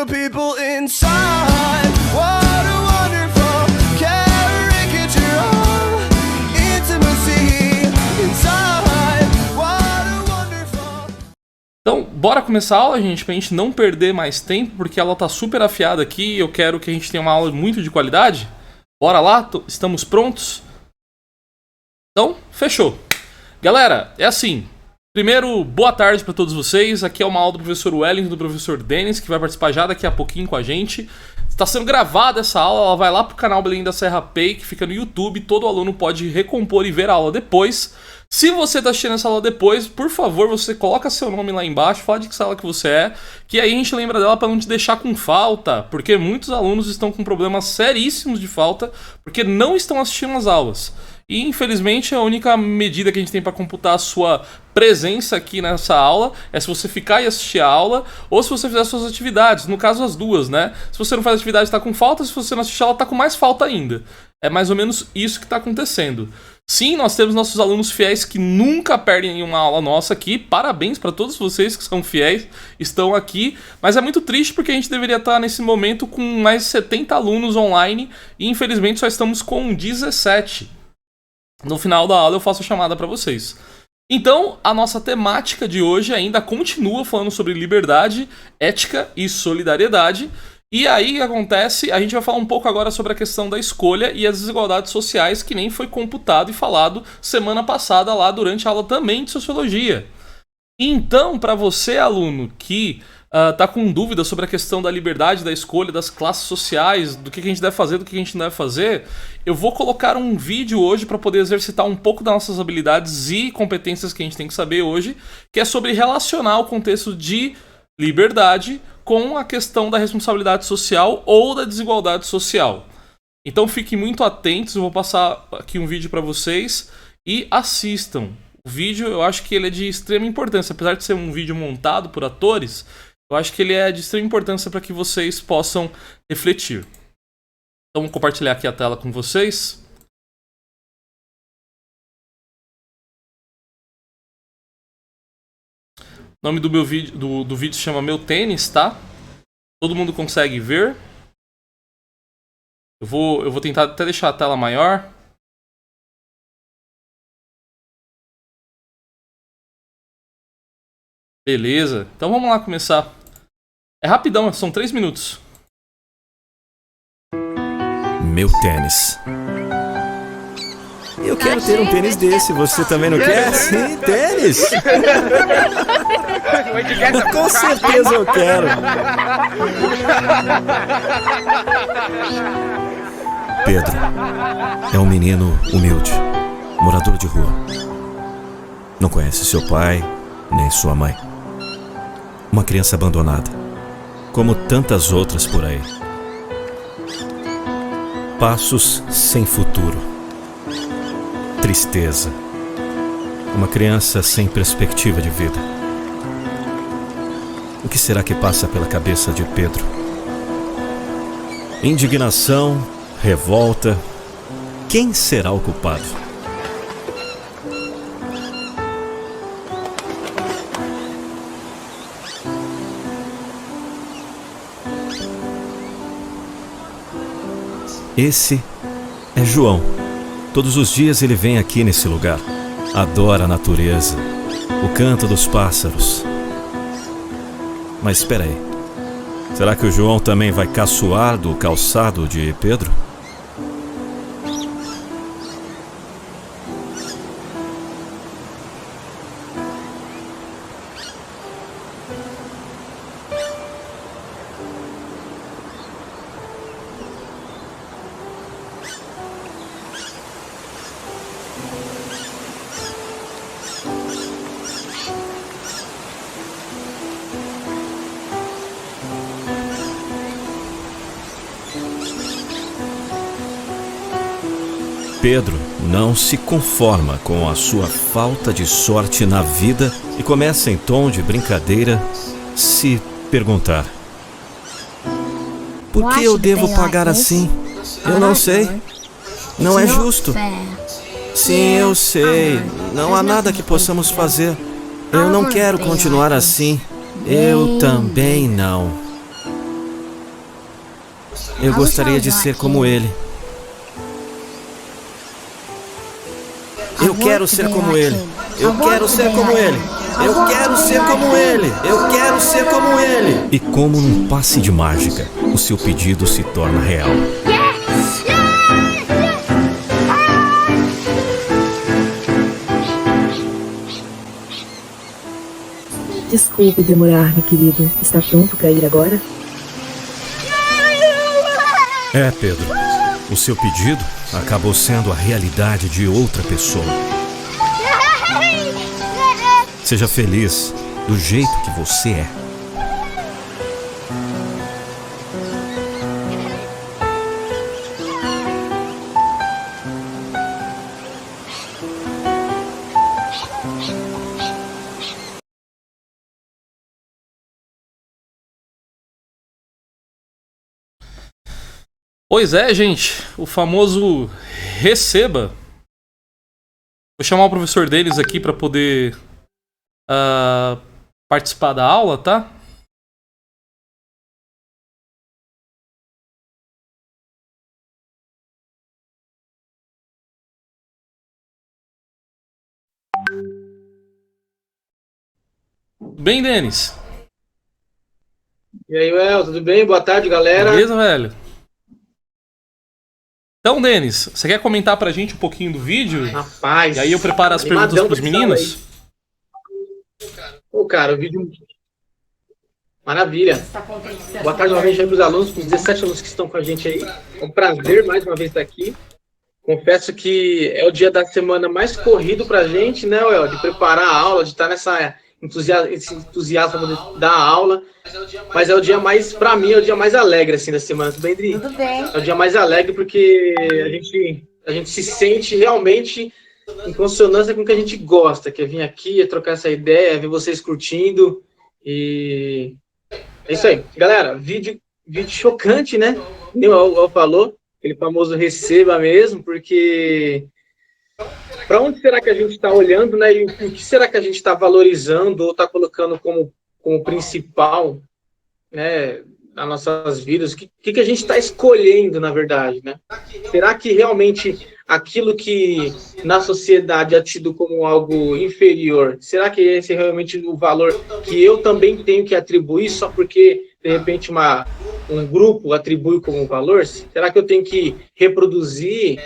the people inside. What a wonderful caricature of intimacy inside. What a wonderful. Então, bora começar a aula, gente, pra gente não perder mais tempo, porque ela tá super afiada aqui e eu quero que a gente tenha uma aula muito de qualidade. Bora lá? Estamos prontos? Então, fechou. Galera, é assim. Primeiro, boa tarde para todos vocês. Aqui é uma aula do professor Wellington e do professor Denis, que vai participar já daqui a pouquinho com a gente. Está sendo gravada essa aula, ela vai lá pro canal Belém da Serra Pay, que fica no YouTube. Todo aluno pode recompor e ver a aula depois. Se você está assistindo essa aula depois, por favor, você coloca seu nome lá embaixo, fala de que sala que você é, que aí a gente lembra dela para não te deixar com falta, porque muitos alunos estão com problemas seríssimos de falta, porque não estão assistindo as aulas. E infelizmente a única medida que a gente tem para computar a sua presença aqui nessa aula é se você ficar e assistir a aula ou se você fizer suas atividades, no caso as duas, né? Se você não faz atividade está com falta, se você não assistir a aula está com mais falta ainda. É mais ou menos isso que está acontecendo. Sim, nós temos nossos alunos fiéis que nunca perdem uma aula nossa aqui. Parabéns para todos vocês que são fiéis, estão aqui. Mas é muito triste porque a gente deveria estar nesse momento com mais de 70 alunos online e infelizmente só estamos com 17. No final da aula eu faço a chamada para vocês. Então, a nossa temática de hoje ainda continua falando sobre liberdade, ética e solidariedade. E aí o que acontece? A gente vai falar um pouco agora sobre a questão da escolha e as desigualdades sociais, que nem foi computado e falado semana passada lá durante a aula também de sociologia. Então, para você, aluno, que tá com dúvida sobre a questão da liberdade, da escolha, das classes sociais, do que a gente deve fazer, do que a gente não deve fazer, eu vou colocar um vídeo hoje para poder exercitar um pouco das nossas habilidades e competências que a gente tem que saber hoje, que é sobre relacionar o contexto de liberdade com a questão da responsabilidade social ou da desigualdade social. Então fiquem muito atentos, eu vou passar aqui um vídeo para vocês e assistam. O vídeo, eu acho que ele é de extrema importância, apesar de ser um vídeo montado por atores, eu acho que ele é de extrema importância para que vocês possam refletir. Então vou compartilhar aqui a tela com vocês. O nome do meu vídeo, do vídeo se chama Meu Tênis, tá? Todo mundo consegue ver. Eu vou tentar até deixar a tela maior. Beleza, então vamos lá começar. É rapidão, são 3 minutos. Meu tênis. Eu quero ter um tênis desse, você também não quer? Sim, tênis! Com certeza eu quero. Pedro é um menino humilde, morador de rua. Não conhece seu pai, nem sua mãe. Uma criança abandonada, como tantas outras por aí. Passos sem futuro. Tristeza. Uma criança sem perspectiva de vida. O que será que passa pela cabeça de Pedro? Indignação, revolta. Quem será o culpado? Esse é João. Todos os dias ele vem aqui nesse lugar. Adora a natureza, o canto dos pássaros. Mas espera aí. Será que o João também vai caçoar do calçado de Pedro? Pedro não se conforma com a sua falta de sorte na vida e começa em tom de brincadeira se perguntar: por que eu devo pagar assim? Eu não sei. Não é justo. Sim, eu sei. Não há nada que possamos fazer. Eu não quero continuar assim. Eu também não. Eu gostaria de ser como ele. Eu quero ser como ele. Eu quero ser como ele. Eu quero ser como ele. Eu quero ser como ele. E como num passe de mágica, o seu pedido se torna real. Desculpe demorar, meu querido. Está pronto para ir agora? É, Pedro. O seu pedido acabou sendo a realidade de outra pessoa. Seja feliz do jeito que você é. Pois é, gente, o famoso receba. Vou chamar o professor deles aqui para poder participar da aula, tá? Tudo bem, Denis? E aí, Well, tudo bem? Boa tarde, galera. Beleza, velho? Então, Denis, você quer comentar pra gente um pouquinho do vídeo? Rapaz. E aí eu preparo as perguntas pros meninos? Pô, cara, o vídeo... Maravilha. Boa tarde novamente aí pros alunos, pros 17 alunos que estão com a gente aí. É um prazer mais uma vez estar aqui. Confesso que é o dia da semana mais corrido pra gente, né, Well? De preparar a aula, de estar esse entusiasmo da aula. Mas é o dia mais, pra mim, é o dia mais alegre, assim, da semana. Tudo bem, Dri? Tudo bem. É o dia mais alegre porque a gente se sente realmente em consonância com o que a gente gosta, que é vir aqui, é trocar essa ideia, é ver vocês curtindo. E é isso aí. Galera, vídeo chocante, né? Nem o El falou, aquele famoso receba mesmo, porque para onde será que a gente está olhando, né? E o que será que a gente está valorizando ou está colocando como principal, né, nas nossas vidas? O que a gente está escolhendo, na verdade, né? Será que realmente aquilo que na sociedade é tido como algo inferior, será que esse é realmente o valor que eu também tenho que atribuir só porque, de repente, um grupo atribui como valor? Será que eu tenho que reproduzir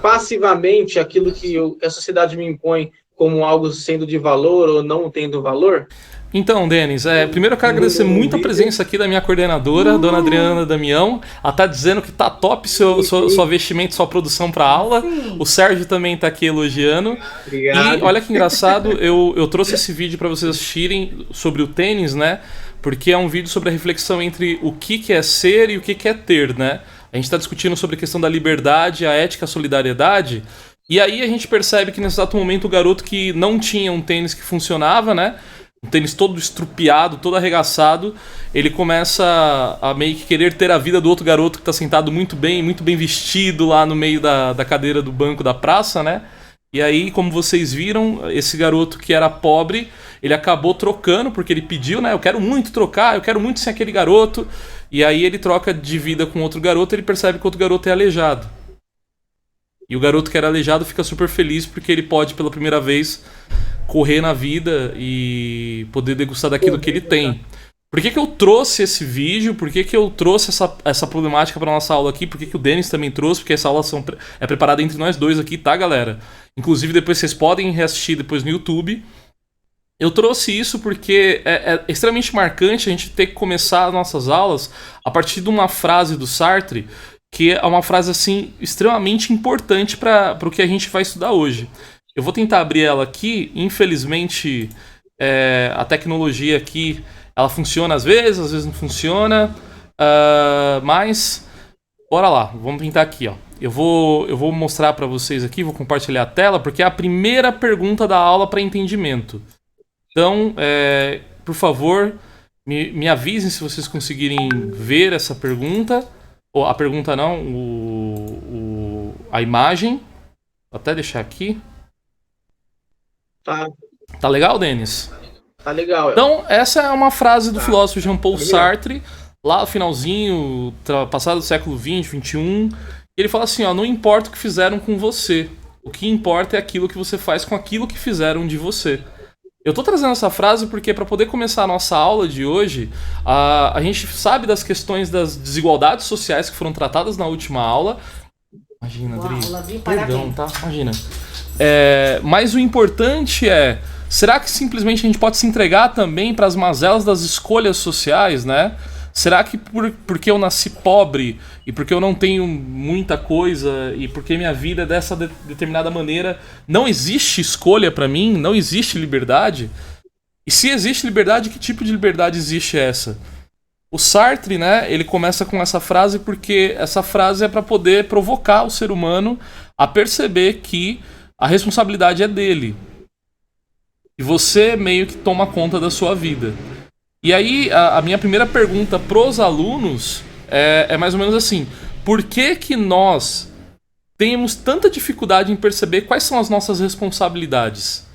passivamente aquilo que a sociedade me impõe como algo sendo de valor ou não tendo valor? Então, Denis, primeiro eu quero agradecer muito a presença aqui da minha coordenadora, dona Adriana Damião. Ela tá dizendo que tá top sua vestimento, sua produção pra aula. O Sérgio também tá aqui elogiando. Obrigado. E olha que engraçado, eu trouxe esse vídeo pra vocês assistirem sobre o tênis, né? Porque é um vídeo sobre a reflexão entre o que é ser e o que é ter, né? A gente tá discutindo sobre a questão da liberdade, a ética, a solidariedade. E aí a gente percebe que nesse exato momento o garoto que não tinha um tênis que funcionava, né? Um tênis todo estrupiado, todo arregaçado, ele começa a meio que querer ter a vida do outro garoto que está sentado muito bem vestido lá no meio da cadeira do banco da praça, né? E aí, como vocês viram, esse garoto que era pobre, ele acabou trocando, porque ele pediu, né? Eu quero muito trocar, eu quero muito ser aquele garoto. E aí ele troca de vida com outro garoto e ele percebe que o outro garoto é aleijado. E o garoto que era aleijado fica super feliz porque ele pode, pela primeira vez, correr na vida e poder degustar daquilo que ele tem. Por que eu trouxe esse vídeo? Por que eu trouxe essa problemática para nossa aula aqui? Por que o Denis também trouxe? Porque essa aula é preparada entre nós dois aqui, tá, galera? Inclusive, depois vocês podem reassistir depois no YouTube. Eu trouxe isso porque é extremamente marcante a gente ter que começar as nossas aulas a partir de uma frase do Sartre, que é uma frase, assim, extremamente importante para o que a gente vai estudar hoje. Eu vou tentar abrir ela aqui. Infelizmente, a tecnologia aqui, ela funciona às vezes não funciona. Mas, bora lá. Vamos tentar aqui, ó. Eu vou mostrar para vocês aqui, vou compartilhar a tela, porque é a primeira pergunta da aula para entendimento. Então, por favor, me avisem se vocês conseguirem ver essa pergunta. Ou a pergunta não, a imagem. Vou até deixar aqui. Tá legal, Denis? Tá legal. Então, essa é uma frase do filósofo Jean-Paul Sartre, lá no finalzinho, passado do século XX, XXI, ele fala assim, ó, não importa o que fizeram com você, o que importa é aquilo que você faz com aquilo que fizeram de você. Eu tô trazendo essa frase porque para poder começar a nossa aula de hoje, a gente sabe das questões das desigualdades sociais que foram tratadas na última aula. Imagina, Adri, perdão, tá? Imagina. Mas o importante é, será que simplesmente a gente pode se entregar também para as mazelas das escolhas sociais, né? Será que porque eu nasci pobre e porque eu não tenho muita coisa e porque minha vida é dessa determinada maneira, não existe escolha pra mim? Não existe liberdade? E se existe liberdade, que tipo de liberdade existe essa? O Sartre, né, ele começa com essa frase porque essa frase é pra poder provocar o ser humano a perceber que a responsabilidade é dele. E você meio que toma conta da sua vida. E aí, a minha primeira pergunta pros alunos é mais ou menos assim: por que que nós temos tanta dificuldade em perceber quais são as nossas responsabilidades?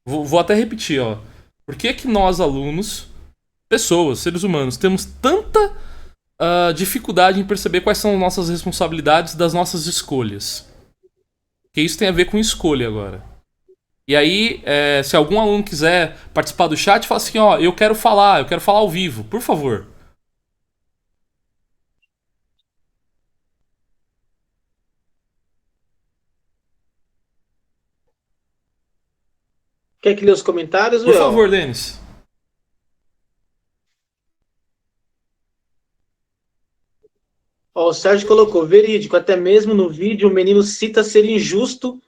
Vou até repetir, ó. Por que que nós, alunos, pessoas, seres humanos, temos tanta dificuldade em perceber quais são as nossas responsabilidades das nossas escolhas? Porque isso tem a ver com escolha agora. E aí, se algum aluno quiser participar do chat, fala assim, ó, eu quero falar ao vivo, por favor. Quer que lê os comentários, Por favor, Denis. Ó, o Sérgio colocou, verídico, até mesmo no vídeo o menino cita ser injusto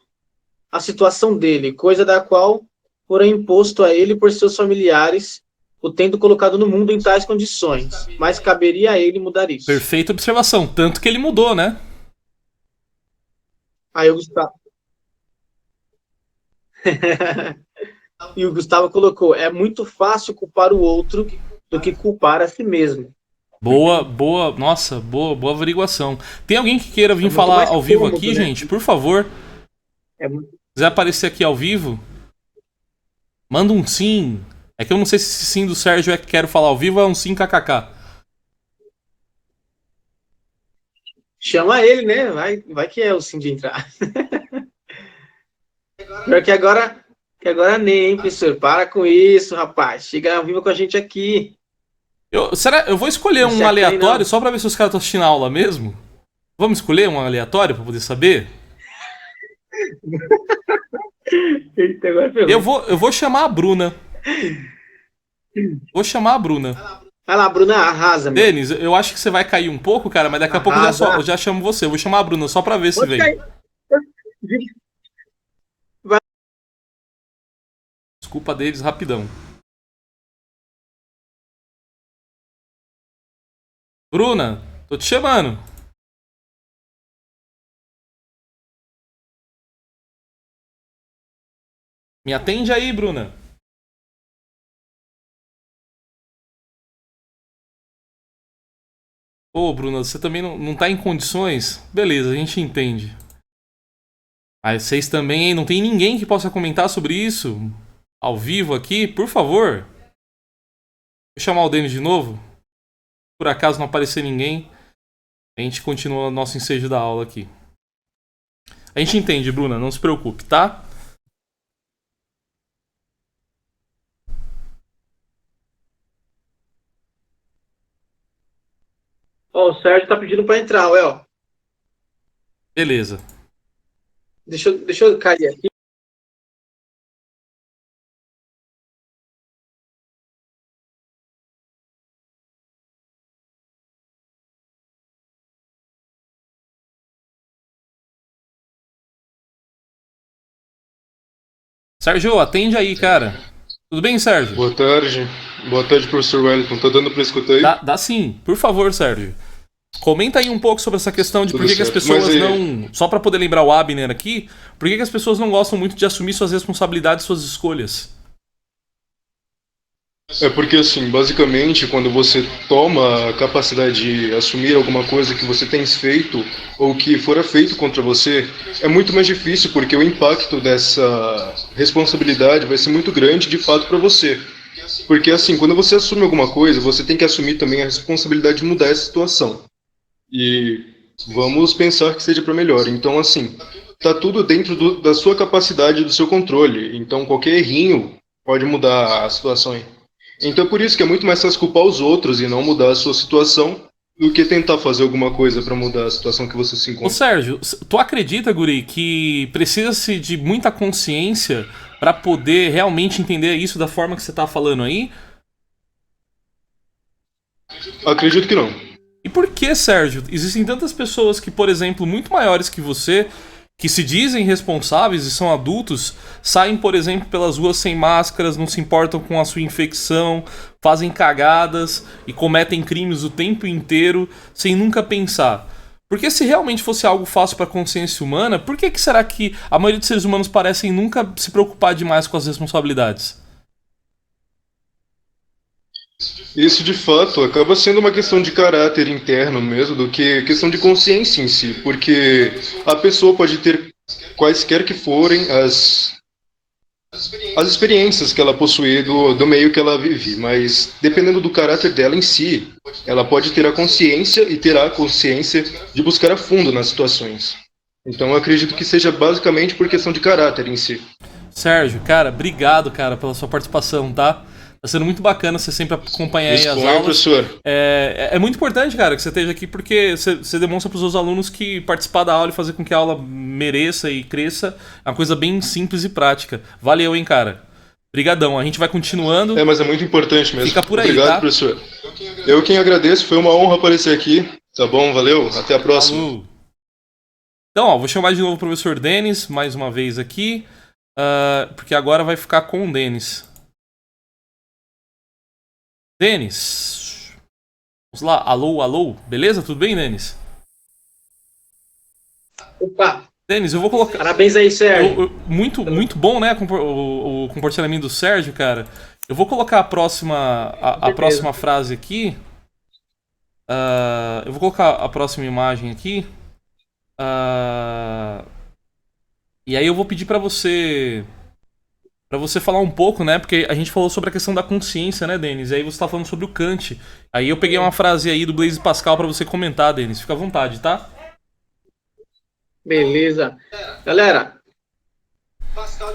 a situação dele, coisa da qual fora imposto a ele por seus familiares, o tendo colocado no mundo em tais condições, mas caberia a ele mudar isso. Perfeita observação, tanto que ele mudou, né? Aí o Gustavo... E o Gustavo colocou, é muito fácil culpar o outro do que culpar a si mesmo. Boa, nossa, boa averiguação. Tem alguém que queira vir falar ao vivo aqui, né, gente? Por favor. Se quiser aparecer aqui ao vivo, manda um sim. É que eu não sei se esse sim do Sérgio é que quero falar ao vivo ou é um sim kkk. Chama ele, né? Vai que é o sim de entrar. Pior que agora nem, hein, professor? Para com isso, rapaz. Chega ao vivo com a gente aqui. Eu vou escolher um aleatório só pra ver se os caras estão assistindo a aula mesmo. Vamos escolher um aleatório pra poder saber? Eita, agora eu vou chamar a Bruna. Vou chamar a Bruna. Vai lá, Bruna, arrasa. Denis, eu acho que você vai cair um pouco, cara, mas daqui a pouco eu já chamo você. Eu vou chamar a Bruna só pra ver se vem. Desculpa deles, rapidão. Bruna, tô te chamando. Me atende aí, Bruna. Ô, Bruna, você também não tá em condições? Beleza, a gente entende. Mas vocês também, hein? Não tem ninguém que possa comentar sobre isso ao vivo aqui, por favor. Vou chamar o Denis de novo. Por acaso não aparecer ninguém, a gente continua o nosso ensejo da aula aqui. A gente entende, Bruna, não se preocupe, tá? Ó, o Sérgio tá pedindo pra entrar, ó. Beleza. Deixa eu cair aqui. Sérgio, atende aí, cara. Tudo bem, Sérgio? Boa tarde, professor Wellington. Tá dando pra escutar aí? Dá sim. Por favor, Sérgio. Comenta aí um pouco sobre essa questão de por que as pessoas não... Só pra poder lembrar o Abner aqui, por que as pessoas não gostam muito de assumir suas responsabilidades e suas escolhas? É porque, assim, basicamente, quando você toma a capacidade de assumir alguma coisa que você tem feito ou que fora feito contra você, é muito mais difícil, porque o impacto dessa responsabilidade vai ser muito grande, de fato, para você. Porque assim, quando você assume alguma coisa, você tem que assumir também a responsabilidade de mudar essa situação. E vamos pensar que seja para melhor. Então, assim, tá tudo dentro da sua capacidade, do seu controle. Então, qualquer errinho pode mudar a situação aí. Então, é por isso que é muito mais fácil culpar os outros e não mudar a sua situação do que tentar fazer alguma coisa para mudar a situação que você se Ô encontra. Sérgio, tu acredita, Guri, que precisa-se de muita consciência pra poder realmente entender isso da forma que você tá falando aí? Acredito que não. E por que, Sérgio? Existem tantas pessoas que, por exemplo, muito maiores que você, que se dizem responsáveis e são adultos, saem, por exemplo, pelas ruas sem máscaras, não se importam com a sua infecção, fazem cagadas e cometem crimes o tempo inteiro sem nunca pensar. Porque se realmente fosse algo fácil para a consciência humana, por que será que a maioria dos seres humanos parecem nunca se preocupar demais com as responsabilidades? Isso de fato acaba sendo uma questão de caráter interno mesmo do que questão de consciência em si, porque a pessoa pode ter quaisquer que forem as experiências que ela possui do meio que ela vive, mas dependendo do caráter dela em si, ela pode ter a consciência e terá a consciência de buscar a fundo nas situações. Então eu acredito que seja basicamente por questão de caráter em si. Sérgio, cara, obrigado, cara, pela sua participação, tá? Tá sendo muito bacana você sempre acompanhar aí as Disponha, aulas. professor. É muito importante, cara, que você esteja aqui, porque você demonstra para os seus alunos que participar da aula e fazer com que a aula mereça e cresça é uma coisa bem simples e prática. Valeu, hein, cara. Obrigadão. A gente vai continuando. Mas é muito importante mesmo. Fica por aí, Obrigado, tá? professor. Eu quem agradeço, foi uma honra aparecer aqui. Tá bom, valeu, até a próxima. Falou. Então, ó, vou chamar de novo o professor Denis, mais uma vez aqui, porque agora vai ficar com o Denis. Denis. Vamos lá, alô, alô. Beleza? Tudo bem, Denis? Opa, Denis, eu vou colocar... parabéns aí, Sérgio. Muito bom, né, o comportamento do Sérgio, cara. Eu vou colocar a próxima frase aqui. Eu vou colocar a próxima imagem aqui. E aí eu vou pedir pra você falar um pouco, né, porque a gente falou sobre a questão da consciência, né, Denis? E aí você tá falando sobre o Kant. Aí eu peguei uma frase aí do Blaise Pascal pra você comentar, Denis. Fica à vontade, tá? Beleza. Galera,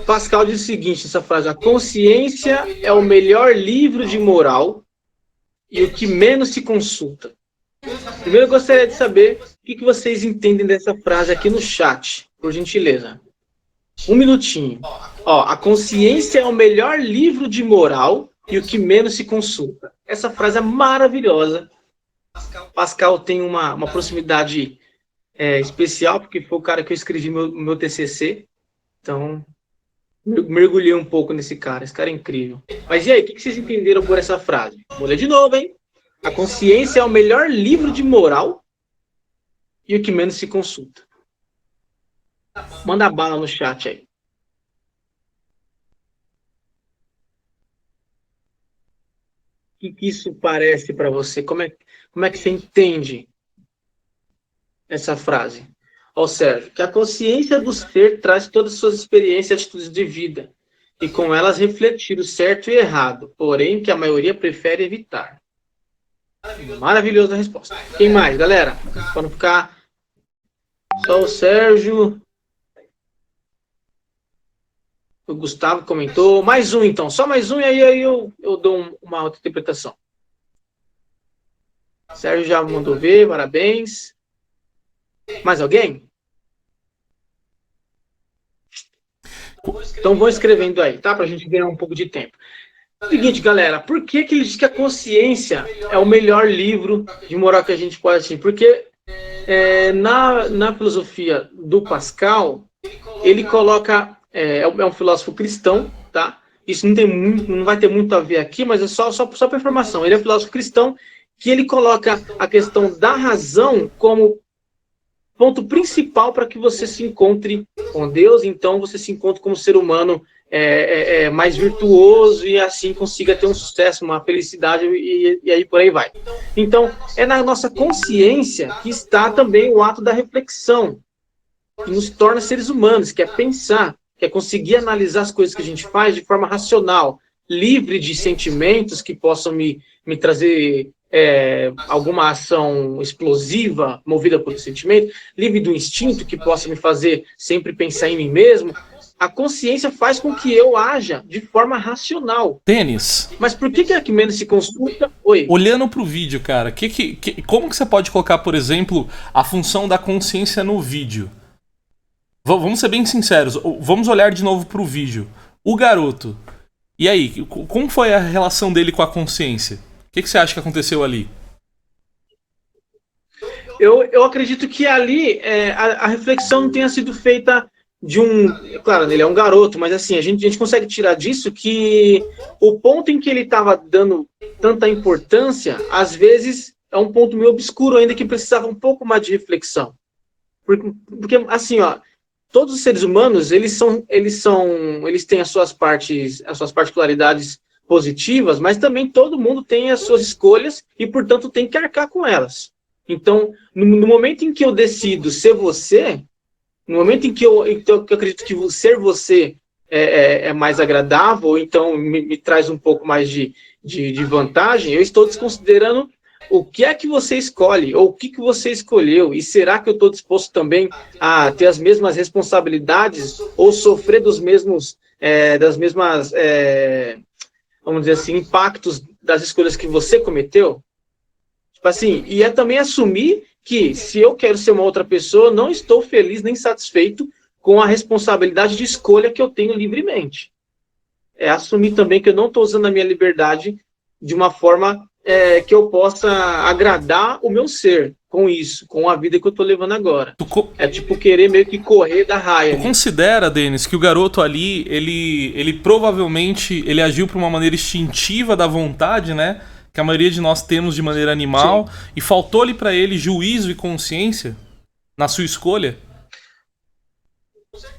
Pascal diz o seguinte, essa frase: a consciência é o melhor livro de moral e o que menos se consulta. Primeiro eu gostaria de saber o que vocês entendem dessa frase aqui no chat, por gentileza. Um minutinho. Ó, a consciência é o melhor livro de moral e o que menos se consulta. Essa frase é maravilhosa. Pascal tem uma proximidade especial, porque foi o cara que eu escrevi meu TCC. Então, mergulhei um pouco nesse cara. Esse cara é incrível. Mas e aí, o que vocês entenderam por essa frase? Vou ler de novo, hein? A consciência é o melhor livro de moral e o que menos se consulta. Manda bala no chat aí. O que isso parece para você? Como é que você entende essa frase? Ó, Sérgio, que a consciência do ser traz todas as suas experiências e atitudes de vida, e com elas refletir o certo e errado, porém que a maioria prefere evitar. Maravilhosa resposta. Quem mais, galera? Para não ficar só o Sérgio. O Gustavo comentou. Mais um, então. Só mais um e aí eu dou uma outra interpretação. Sérgio já mandou ver. Parabéns. Mais alguém? Então vou escrevendo aí, tá? Pra gente ganhar um pouco de tempo. Seguinte, galera. Por que ele diz que a consciência é o melhor livro de moral que a gente pode assistir? Porque na filosofia do Pascal, ele coloca... É um filósofo cristão, tá? Isso não vai ter muito a ver aqui, mas é só para informação. Ele é um filósofo cristão que ele coloca a questão da razão como ponto principal para que você se encontre com Deus. Então, você se encontre como ser humano mais virtuoso e assim consiga ter um sucesso, uma felicidade e aí por aí vai. Então, é na nossa consciência que está também o ato da reflexão, que nos torna seres humanos, que é pensar, que é conseguir analisar as coisas que a gente faz de forma racional, livre de sentimentos que possam me trazer alguma ação explosiva, movida por sentimento, livre do instinto que possa me fazer sempre pensar em mim mesmo, a consciência faz com que eu haja de forma racional. Denis, Mas por que é que menos se consulta? Oi. olhando pro vídeo, cara, como que você pode colocar, por exemplo, a função da consciência no vídeo? Vamos ser bem sinceros, vamos olhar de novo pro vídeo. O garoto, e aí, como foi a relação dele com a consciência? O que você acha que aconteceu ali? Eu acredito que ali a reflexão não tenha sido feita de um... Claro, ele é um garoto, mas assim, a gente consegue tirar disso que o ponto em que ele estava dando tanta importância, às vezes, é um ponto meio obscuro ainda, que precisava um pouco mais de reflexão. Porque assim, ó, todos os seres humanos, eles têm as suas particularidades positivas, mas também todo mundo tem as suas escolhas e, portanto, tem que arcar com elas. Então, no momento em que eu decido ser você, no momento em que eu acredito que ser você é mais agradável, ou então me traz um pouco mais de vantagem, eu estou desconsiderando o que é que você escolhe, ou o que você escolheu, e será que eu estou disposto também a ter as mesmas responsabilidades, ou sofrer das mesmas, vamos dizer assim, impactos das escolhas que você cometeu? Tipo assim, e é também assumir que, se eu quero ser uma outra pessoa, não estou feliz nem satisfeito com a responsabilidade de escolha que eu tenho livremente. É assumir também que eu não estou usando a minha liberdade de uma forma que eu possa agradar o meu ser com isso, com a vida que eu estou levando agora. É tipo querer meio que correr da raia. Tu considera, Denis, que o garoto ali, ele provavelmente ele agiu por uma maneira instintiva da vontade, né? Que a maioria de nós temos de maneira animal. Sim. E faltou-lhe para ele juízo e consciência na sua escolha?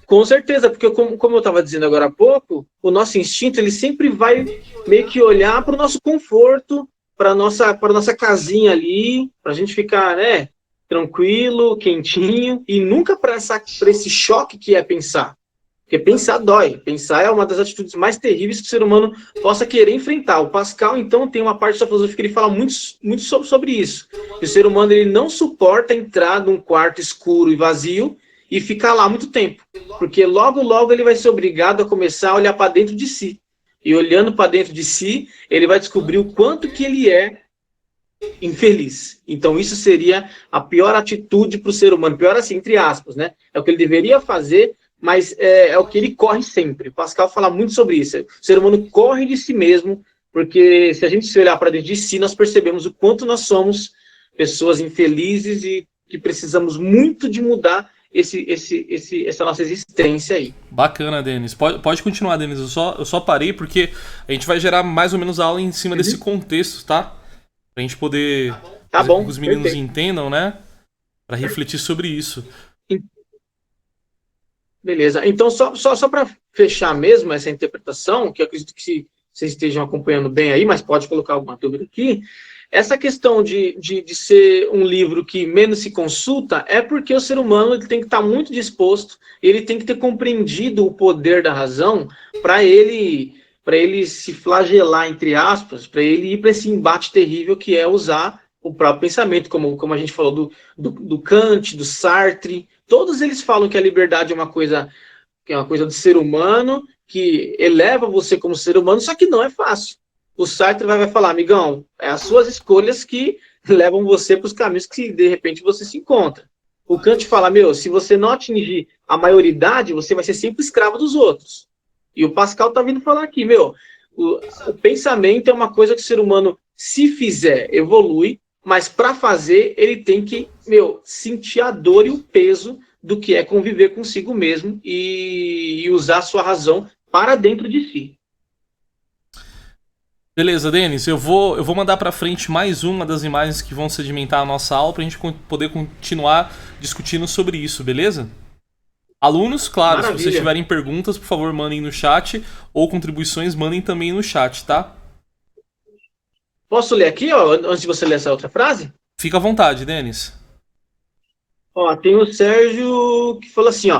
Com certeza, porque como eu estava dizendo agora há pouco, o nosso instinto ele sempre vai meio que olhar para o nosso conforto, para nossa casinha ali, para a gente ficar, né, tranquilo, quentinho, e nunca para esse choque que é pensar. Porque pensar dói. Pensar é uma das atitudes mais terríveis que o ser humano possa querer enfrentar. O Pascal, então, tem uma parte da filosofia que ele fala muito sobre isso. Que o ser humano ele não suporta entrar num quarto escuro e vazio e ficar lá muito tempo. Porque logo, logo ele vai ser obrigado a começar a olhar para dentro de si. E olhando para dentro de si, ele vai descobrir o quanto que ele é infeliz. Então isso seria a pior atitude para o ser humano. Pior assim, entre aspas, né? É o que ele deveria fazer, mas é o que ele corre sempre. Pascal fala muito sobre isso. O ser humano corre de si mesmo, porque se a gente se olhar para dentro de si, nós percebemos o quanto nós somos pessoas infelizes e que precisamos muito de mudar essa nossa existência aí. Bacana, Denis. Pode continuar, Denis. Eu só parei porque a gente vai gerar mais ou menos a aula em cima desse contexto, tá? Pra gente poder fazer com que os meninos entendam, né? Pra refletir sobre isso. Beleza. Então, só para fechar mesmo essa interpretação, que eu acredito que vocês estejam acompanhando bem aí, mas pode colocar alguma dúvida aqui. Essa questão de ser um livro que menos se consulta é porque o ser humano ele tem que estar muito disposto, ele tem que ter compreendido o poder da razão para ele se flagelar, entre aspas, para ele ir para esse embate terrível que é usar o próprio pensamento, como a gente falou do Kant, do Sartre. Todos eles falam que a liberdade é uma coisa do ser humano, que eleva você como ser humano, só que não é fácil. O Sartre vai falar, amigão, é as suas escolhas que levam você para os caminhos que, de repente, você se encontra. O Kant fala, se você não atingir a maioridade, você vai ser sempre escravo dos outros. E o Pascal tá vindo falar aqui, o pensamento é uma coisa que o ser humano, se fizer, evolui, mas para fazer, ele tem que, sentir a dor e o peso do que é conviver consigo mesmo e usar a sua razão para dentro de si. Beleza, Denis, eu vou mandar pra frente mais uma das imagens que vão sedimentar a nossa aula pra gente poder continuar discutindo sobre isso, beleza? Alunos, claro, Maravilha. Se vocês tiverem perguntas, por favor, mandem no chat, ou contribuições, mandem também no chat, tá? Posso ler aqui, antes de você ler essa outra frase? Fica à vontade, Denis. Tem o Sérgio que falou assim,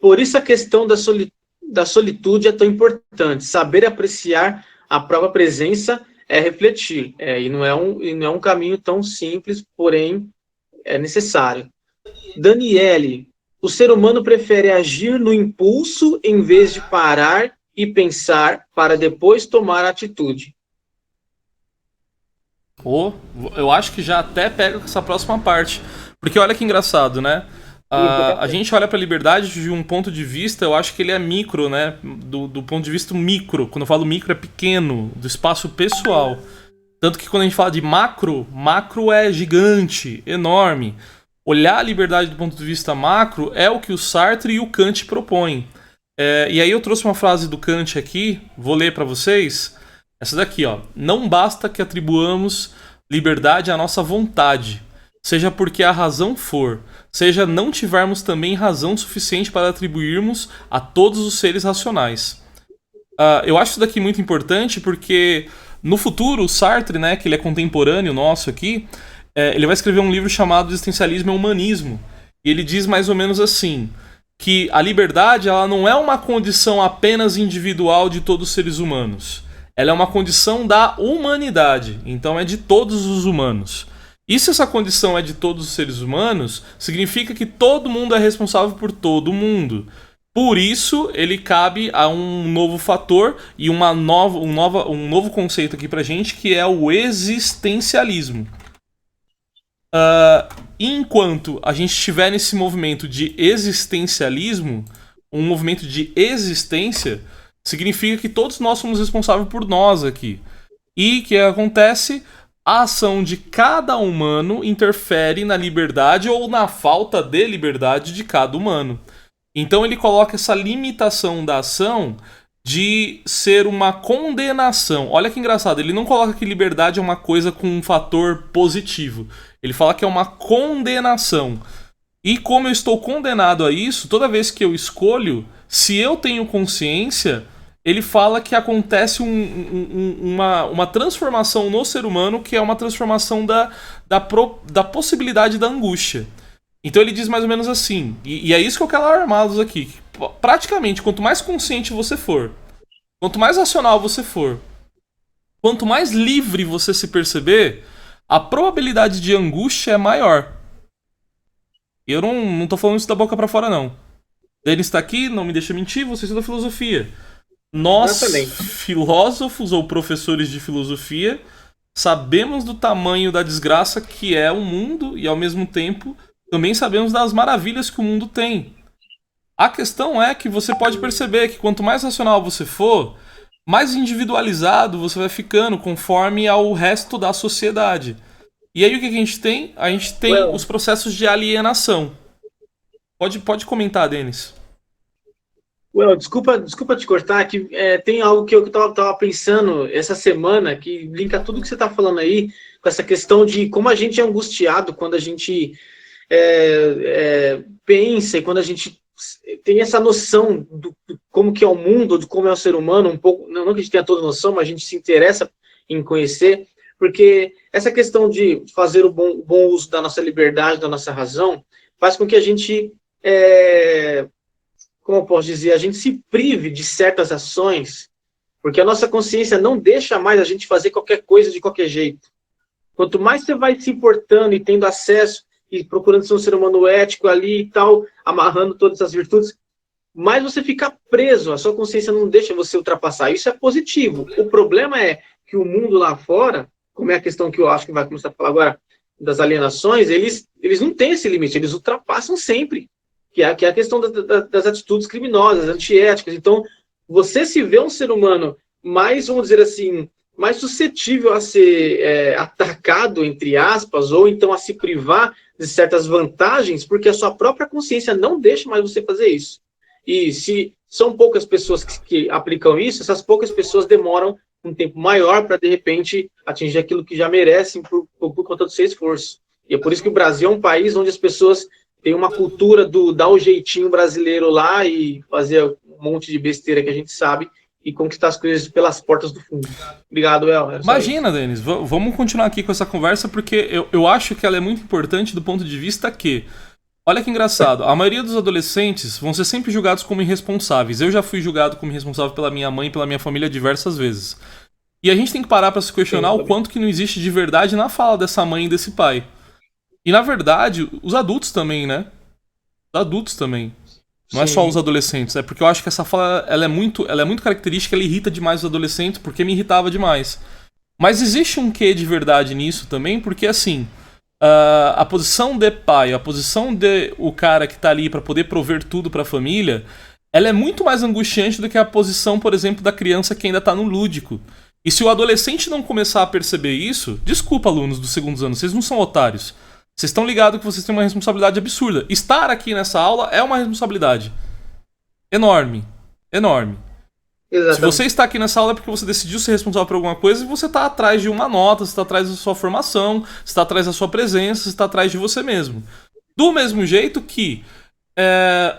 por isso a questão da solitude é tão importante, saber apreciar a própria presença é refletir. E não é um caminho tão simples, porém é necessário. Daniele, o ser humano prefere agir no impulso em vez de parar e pensar para depois tomar atitude. Eu acho que já até pega com essa próxima parte. Porque olha que engraçado, né? A gente olha pra liberdade de um ponto de vista, eu acho que ele é micro, né? Do ponto de vista micro. Quando eu falo micro é pequeno, do espaço pessoal. Tanto que quando a gente fala de macro, macro é gigante, enorme. Olhar a liberdade do ponto de vista macro é o que o Sartre e o Kant propõem. E aí eu trouxe uma frase do Kant aqui, vou ler pra vocês. Essa daqui, ó. Não basta que atribuamos liberdade à nossa vontade, seja porque a razão for, seja não tivermos também razão suficiente para atribuirmos a todos os seres racionais. Eu acho isso daqui muito importante porque no futuro o Sartre, né, que ele é contemporâneo nosso aqui, ele vai escrever um livro chamado Existencialismo e Humanismo. E ele diz mais ou menos assim, que a liberdade ela não é uma condição apenas individual de todos os seres humanos. Ela é uma condição da humanidade, então é de todos os humanos. E se essa condição é de todos os seres humanos, significa que todo mundo é responsável por todo mundo. Por isso, ele cabe a um novo fator e um novo conceito aqui pra gente, que é o existencialismo. Enquanto a gente estiver nesse movimento de existencialismo, um movimento de existência, significa que todos nós somos responsáveis por nós aqui. E o que acontece? A ação de cada humano interfere na liberdade ou na falta de liberdade de cada humano. Então ele coloca essa limitação da ação de ser uma condenação. Olha que engraçado, ele não coloca que liberdade é uma coisa com um fator positivo. Ele fala que é uma condenação. E como eu estou condenado a isso, toda vez que eu escolho, se eu tenho consciência, ele fala que acontece uma transformação no ser humano, que é uma transformação da possibilidade da angústia. Então ele diz mais ou menos assim, e é isso que eu quero alarmá-los aqui. Praticamente, quanto mais consciente você for, quanto mais racional você for, quanto mais livre você se perceber, a probabilidade de angústia é maior. E eu não tô falando isso da boca pra fora, não. Denis está aqui, não me deixa mentir, você estuda filosofia. Nós, filósofos ou professores de filosofia, sabemos do tamanho da desgraça que é o mundo e, ao mesmo tempo, também sabemos das maravilhas que o mundo tem. A questão é que você pode perceber que quanto mais racional você for, mais individualizado você vai ficando conforme ao resto da sociedade. E aí o que a gente tem? A gente tem os processos de alienação. Pode comentar, Denis. Desculpa te cortar, que tem algo que eu tava pensando essa semana, que linka tudo que você tá falando aí, com essa questão de como a gente é angustiado quando a gente pensa e quando a gente tem essa noção do como que é o mundo, de como é o ser humano, um pouco, não que a gente tenha toda noção, mas a gente se interessa em conhecer, porque essa questão de fazer o bom uso da nossa liberdade, da nossa razão, faz com que a gente, como eu posso dizer, a gente se prive de certas ações, porque a nossa consciência não deixa mais a gente fazer qualquer coisa de qualquer jeito. Quanto mais você vai se importando e tendo acesso, e procurando ser um ser humano ético ali e tal, amarrando todas as virtudes, mais você fica preso, a sua consciência não deixa você ultrapassar. Isso é positivo. O problema é que o mundo lá fora, como é a questão que eu acho que vai começar a falar agora, das alienações, eles não têm esse limite, eles ultrapassam sempre, que é a questão das atitudes criminosas, antiéticas. Então, você se vê um ser humano mais, vamos dizer assim, mais suscetível a ser atacado, entre aspas, ou então a se privar de certas vantagens, porque a sua própria consciência não deixa mais você fazer isso. E se são poucas pessoas que aplicam isso, essas poucas pessoas demoram um tempo maior para, de repente, atingir aquilo que já merecem por conta do seu esforço. E é por isso que o Brasil é um país onde as pessoas têm uma cultura do dar o jeitinho brasileiro lá e fazer um monte de besteira que a gente sabe, e conquistar as coisas pelas portas do fundo. Obrigado, El. Imagina, Denis, vamos continuar aqui com essa conversa, porque eu acho que ela é muito importante do ponto de vista que, olha que engraçado, a maioria dos adolescentes vão ser sempre julgados como irresponsáveis. Eu já fui julgado como irresponsável pela minha mãe e pela minha família diversas vezes. E a gente tem que parar pra se questionar o quanto que não existe de verdade na fala dessa mãe e desse pai. E na verdade, os adultos também, né? Os adultos também. Não é só os adolescentes, é porque eu acho que essa fala ela é muito característica, ela irrita demais os adolescentes, porque me irritava demais. Mas existe um quê de verdade nisso também, porque assim, a posição de pai, a posição de o cara que tá ali pra poder prover tudo pra família, ela é muito mais angustiante do que a posição, por exemplo, da criança que ainda tá no lúdico. E se o adolescente não começar a perceber isso, desculpa, alunos dos segundos anos, vocês não são otários. Vocês estão ligados que vocês têm uma responsabilidade absurda. Estar aqui nessa aula é uma responsabilidade enorme. Enorme. Exatamente. Se você está aqui nessa aula é porque você decidiu ser responsável por alguma coisa e você está atrás de uma nota, você está atrás da sua formação, você está atrás da sua presença, você está atrás de você mesmo. Do mesmo jeito que,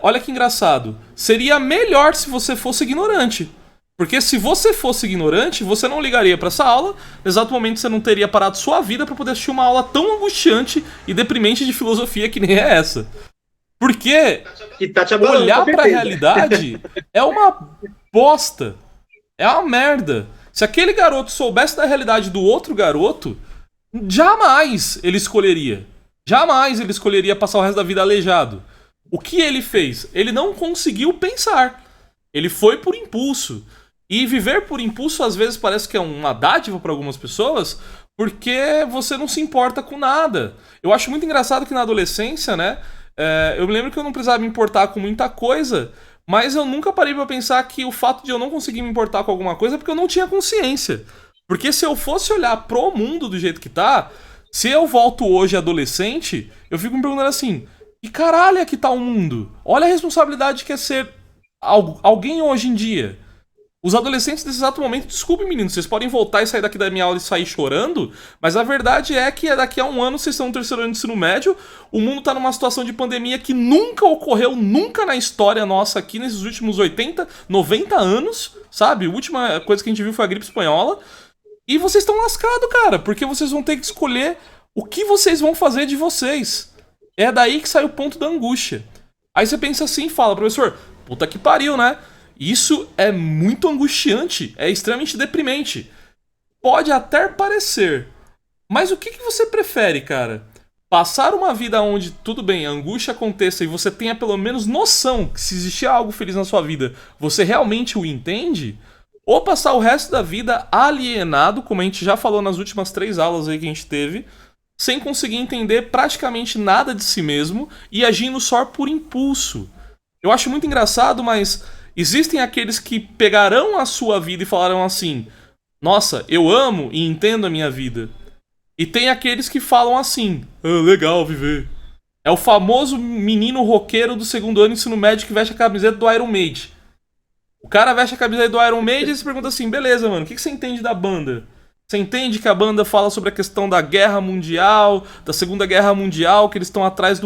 olha que engraçado, seria melhor se você fosse ignorante. Porque se você fosse ignorante, você não ligaria pra essa aula, no exato momento você não teria parado sua vida pra poder assistir uma aula tão angustiante e deprimente de filosofia que nem é essa. Porque E tá te abalando, olhar com pra certeza. realidade é uma bosta. É uma merda. Se aquele garoto soubesse da realidade do outro garoto, jamais ele escolheria. Jamais ele escolheria passar o resto da vida aleijado. O que ele fez? Ele não conseguiu pensar. Ele foi por impulso. E viver por impulso às vezes parece que é uma dádiva para algumas pessoas, porque você não se importa com nada. Eu acho muito engraçado que na adolescência, né? Eu me lembro que eu não precisava me importar com muita coisa, mas eu nunca parei pra pensar que o fato de eu não conseguir me importar com alguma coisa é porque eu não tinha consciência. Porque se eu fosse olhar pro mundo do jeito que tá, se eu volto hoje adolescente, eu fico me perguntando assim, que caralho é que tá o mundo? Olha a responsabilidade que é ser alguém hoje em dia. Os adolescentes nesse exato momento, desculpem meninos, vocês podem voltar e sair daqui da minha aula e sair chorando, mas a verdade é que daqui a um ano vocês estão no terceiro ano de ensino médio, o mundo tá numa situação de pandemia que nunca ocorreu, nunca na história nossa aqui, nesses últimos 80, 90 anos, sabe? A última coisa que a gente viu foi a gripe espanhola, e vocês estão lascados, cara, porque vocês vão ter que escolher o que vocês vão fazer de vocês. É daí que sai o ponto da angústia. Aí você pensa assim e fala, professor, puta que pariu, né? Isso é muito angustiante, é extremamente deprimente. Pode até parecer, mas o que você prefere, cara? Passar uma vida onde, tudo bem, a angústia aconteça e você tenha pelo menos noção que se existir algo feliz na sua vida, você realmente o entende? Ou passar o resto da vida alienado, como a gente já falou nas últimas 3 aulas aí que a gente teve, sem conseguir entender praticamente nada de si mesmo e agindo só por impulso. Eu acho muito engraçado, mas existem aqueles que pegarão a sua vida e falarão assim, nossa, eu amo e entendo a minha vida. E tem aqueles que falam assim, legal viver. É o famoso menino roqueiro do segundo ano de ensino médio que veste a camiseta do Iron Maiden. O cara veste a camiseta do Iron Maiden e se pergunta assim, beleza, mano, o que você entende da banda? Você entende que a banda fala sobre a questão da guerra mundial, da Segunda Guerra Mundial, que eles estão atrás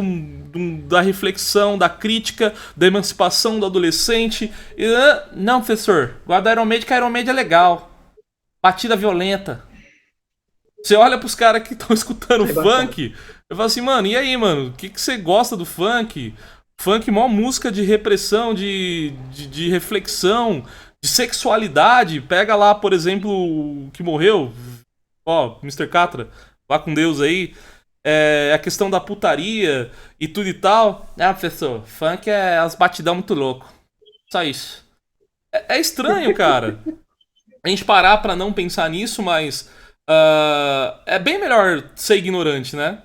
da reflexão, da crítica, da emancipação do adolescente? E, não, professor, guarda Iron Maiden que Iron Maiden é legal. Batida violenta. Você olha pros caras que estão escutando funk, eu falo assim, mano, e aí, mano, o que você gosta do funk? Funk, maior música de repressão, de reflexão, de sexualidade. Pega lá, por exemplo, o que morreu, Mr. Catra, vá com Deus aí. A questão da putaria e tudo e tal. Professor, funk é as batidão muito louco. Só isso. É estranho, cara. A gente parar pra não pensar nisso, mas é bem melhor ser ignorante, né?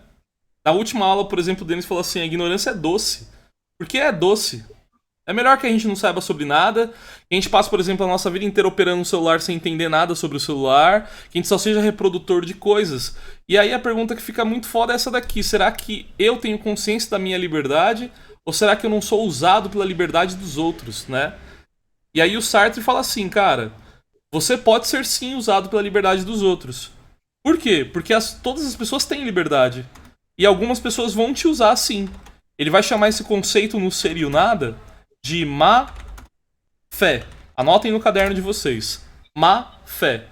Na última aula, por exemplo, o Denis falou assim, a ignorância é doce. Porque é doce. É melhor que a gente não saiba sobre nada, que a gente passe, por exemplo, a nossa vida inteira operando um celular sem entender nada sobre o celular, que a gente só seja reprodutor de coisas. E aí a pergunta que fica muito foda é essa daqui, será que eu tenho consciência da minha liberdade, ou será que eu não sou usado pela liberdade dos outros, né? E aí o Sartre fala assim, cara, você pode ser sim usado pela liberdade dos outros. Por quê? Porque todas as pessoas têm liberdade. E algumas pessoas vão te usar sim. Ele vai chamar esse conceito no ser e o nada de má fé. Anotem no caderno de vocês. Má fé.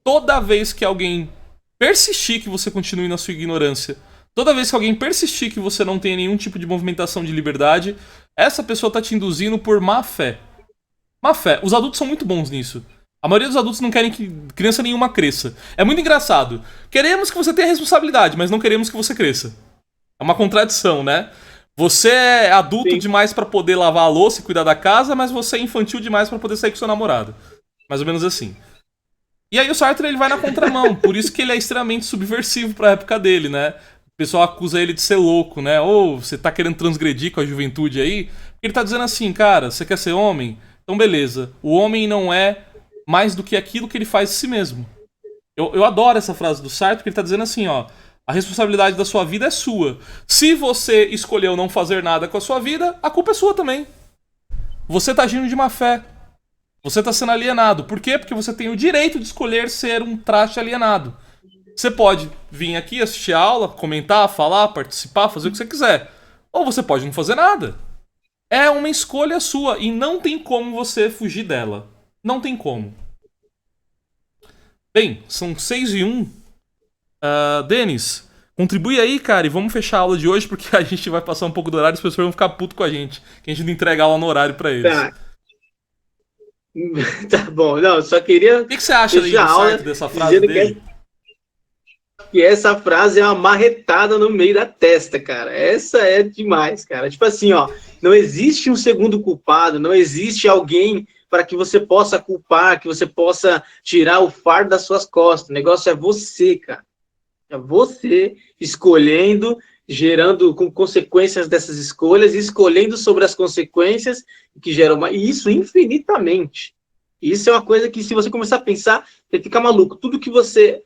Toda vez que alguém persistir que você continue na sua ignorância, toda vez que alguém persistir que você não tenha nenhum tipo de movimentação de liberdade, essa pessoa está te induzindo por má fé. Má fé. Os adultos são muito bons nisso. A maioria dos adultos não querem que criança nenhuma cresça. É muito engraçado. Queremos que você tenha responsabilidade, mas não queremos que você cresça. É uma contradição, né? Você é adulto Sim. demais pra poder lavar a louça e cuidar da casa, mas você é infantil demais pra poder sair com seu namorado. Mais ou menos assim. E aí o Sartre ele vai na contramão, por isso que ele é extremamente subversivo pra época dele, né? O pessoal acusa ele de ser louco, né? Ou você tá querendo transgredir com a juventude aí. Ele tá dizendo assim, cara, você quer ser homem? Então beleza. O homem não é mais do que aquilo que ele faz de si mesmo. Eu adoro essa frase do Sartre, porque ele tá dizendo assim, ó. A responsabilidade da sua vida é sua. Se você escolheu não fazer nada com a sua vida, a culpa é sua também. Você tá agindo de má fé. Você tá sendo alienado. Por quê? Porque você tem o direito de escolher ser um traste alienado. Você pode vir aqui, assistir a aula, comentar, falar, participar, fazer o que você quiser. Ou você pode não fazer nada. É uma escolha sua e não tem como você fugir dela. Não tem como. Bem, são 6:01. Denis, contribui aí, cara, e vamos fechar a aula de hoje, porque a gente vai passar um pouco do horário e os professores vão ficar putos com a gente, que a gente não entrega a aula no horário pra eles. Tá. Tá bom. Não, só queria O que você acha aí do deixar a aula Sartre, dessa frase dizendo dele? que essa frase é uma marretada no meio da testa, cara. Essa é demais, cara. Tipo assim, ó, não existe um segundo culpado, não existe alguém para que você possa culpar, que você possa tirar o fardo das suas costas. O negócio é você, cara. É você escolhendo, gerando com consequências dessas escolhas, escolhendo sobre as consequências que geram e isso infinitamente. Isso é uma coisa que, se você começar a pensar, você fica maluco. Tudo que você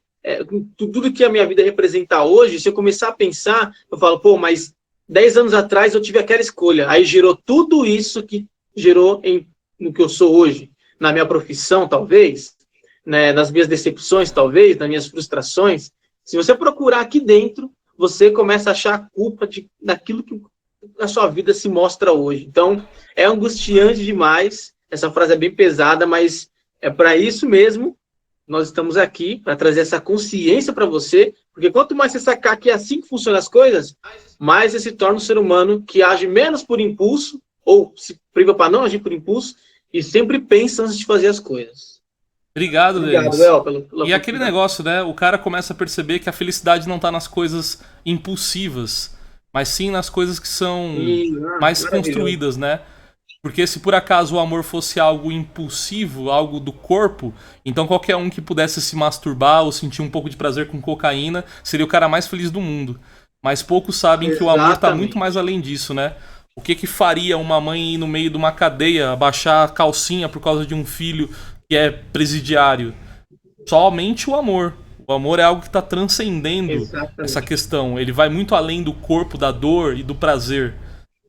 tudo que a minha vida representa hoje, se eu começar a pensar, eu falo, pô, mas 10 anos atrás eu tive aquela escolha, aí gerou tudo isso que gerou no que eu sou hoje, na minha profissão, talvez, né, nas minhas decepções, talvez, nas minhas frustrações. Se você procurar aqui dentro, você começa a achar a culpa daquilo que a sua vida se mostra hoje. Então, é angustiante demais, essa frase é bem pesada, mas é para isso mesmo. Nós estamos aqui para trazer essa consciência para você, porque quanto mais você sacar que é assim que funcionam as coisas, mais você se torna um ser humano que age menos por impulso, ou se priva para não agir por impulso, e sempre pensa antes de fazer as coisas. Obrigado, Denis. Léo, pela E aquele negócio, né? O cara começa a perceber que a felicidade não tá nas coisas impulsivas, mas sim nas coisas que são mais construídas, né? Porque se por acaso o amor fosse algo impulsivo, algo do corpo, então qualquer um que pudesse se masturbar ou sentir um pouco de prazer com cocaína seria o cara mais feliz do mundo. Mas poucos sabem que o amor tá muito mais além disso, né? O que faria uma mãe ir no meio de uma cadeia, abaixar a calcinha por causa de um filho que é presidiário? Somente o amor. O amor é algo que está transcendendo essa questão. Ele vai muito além do corpo, da dor e do prazer.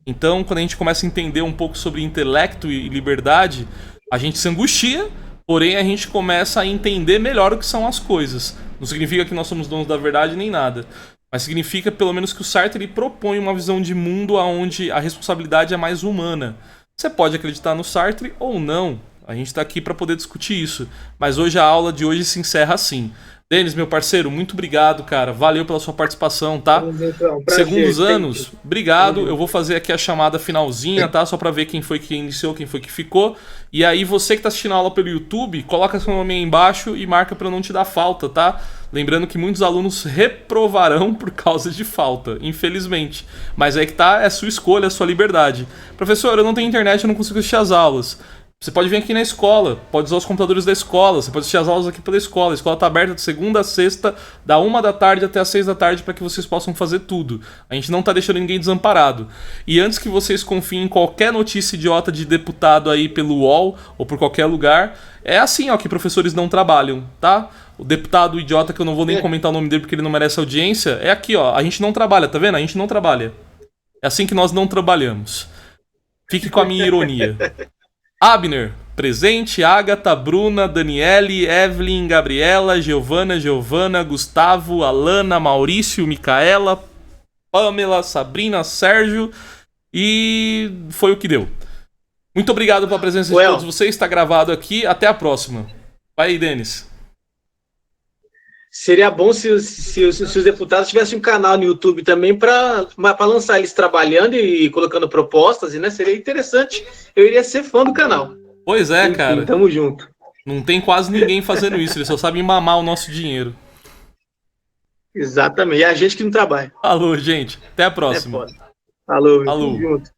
Então, quando a gente começa a entender um pouco sobre intelecto e liberdade, a gente se angustia, porém a gente começa a entender melhor o que são as coisas. Não significa que nós somos donos da verdade nem nada, mas significa pelo menos que o Sartre ele propõe uma visão de mundo onde a responsabilidade é mais humana. Você pode acreditar no Sartre ou não, a gente está aqui para poder discutir isso, mas hoje a aula de hoje se encerra assim. Denis, meu parceiro, muito obrigado, cara. Valeu pela sua participação, tá? Segundos anos, obrigado. Eu vou fazer aqui a chamada finalzinha, tá? Só pra ver quem foi que iniciou, quem foi que ficou. E aí, você que tá assistindo a aula pelo YouTube, coloca seu nome aí embaixo e marca pra eu não te dar falta, tá? Lembrando que muitos alunos reprovarão por causa de falta, infelizmente. Mas aí que tá, é sua escolha, é sua liberdade. Professor, eu não tenho internet, eu não consigo assistir as aulas. Você pode vir aqui na escola, pode usar os computadores da escola, você pode assistir as aulas aqui pela escola. A escola está aberta de segunda a sexta, da 1 da tarde até as 6 da tarde, para que vocês possam fazer tudo. A gente não está deixando ninguém desamparado. E antes que vocês confiem em qualquer notícia idiota de deputado aí pelo UOL ou por qualquer lugar, é assim, ó, que professores não trabalham, tá? O deputado idiota, que eu não vou nem comentar o nome dele porque ele não merece audiência, é aqui, ó, a gente não trabalha, tá vendo? A gente não trabalha. É assim que nós não trabalhamos. Fique com a minha ironia. Abner, presente, Agatha, Bruna, Daniele, Evelyn, Gabriela, Giovana, Gustavo, Alana, Maurício, Micaela, Pamela, Sabrina, Sérgio, e foi o que deu. Muito obrigado pela presença de todos vocês, está gravado aqui, até a próxima. Vai aí, Denis. Seria bom se os deputados tivessem um canal no YouTube também para lançar eles trabalhando e colocando propostas, né? Seria interessante. Eu iria ser fã do canal. Pois é, enfim, cara. Tamo junto. Não tem quase ninguém fazendo isso, eles só sabem mamar o nosso dinheiro. Exatamente. E a gente que não trabalha. Falou, gente. Até a É próxima. foda. Falou, Falou. tamo junto.